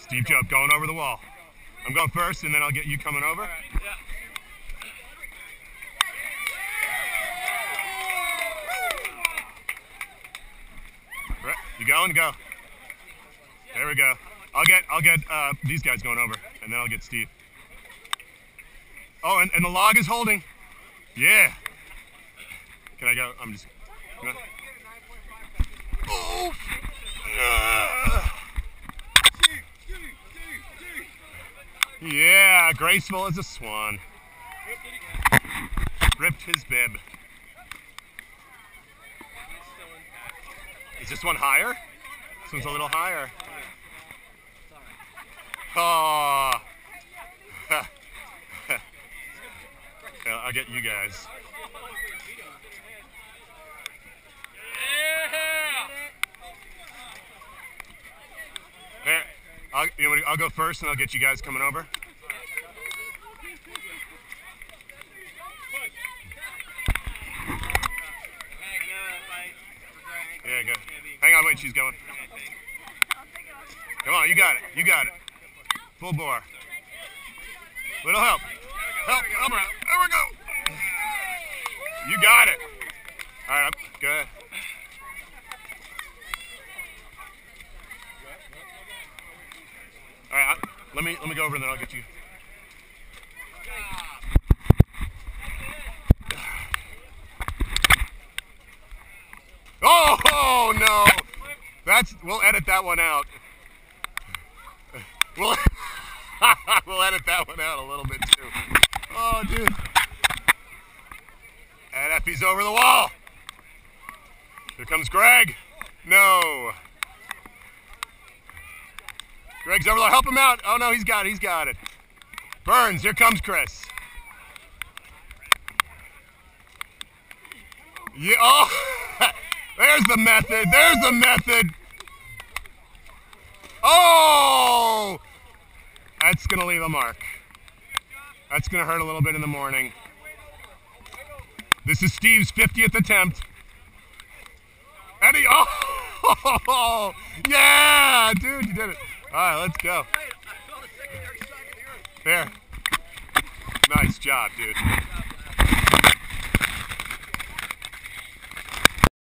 Steep jump, going over the wall. I'm going first, and then I'll get you coming over. Right, yeah. Right, you going? Go. There we go. I'll get these guys going over, and then I'll get Steve. Oh, and the log is holding. Yeah. Can I go? I'm just. No. Oh. Yeah, graceful as a swan. Ripped his bib. Is this one higher? This one's a little higher. Oh. Yeah, I'll get you guys. There. I'll go first, and I'll get you guys coming over. Yeah, go. Hang on, wait, she's going. Come on, you got it. You got it. Full bore. Little help. Help. Come around. There we go. You got it. All right, good. All right, let me go over and then I'll get you. Oh no! We'll edit that one out. We'll edit that one out a little bit too. Oh, dude. And Effie's over the wall. Here comes Greg. No. Greg's over there. Help him out. Oh no, he's got it. Burns, here comes Chris. Yeah. Oh, there's the method. There's the method. Oh, that's gonna leave a mark. That's gonna hurt a little bit in the morning. This is Steve's 50th attempt. Eddie, oh, yeah, dude, you did it. All right, let's go. There. Nice job, dude.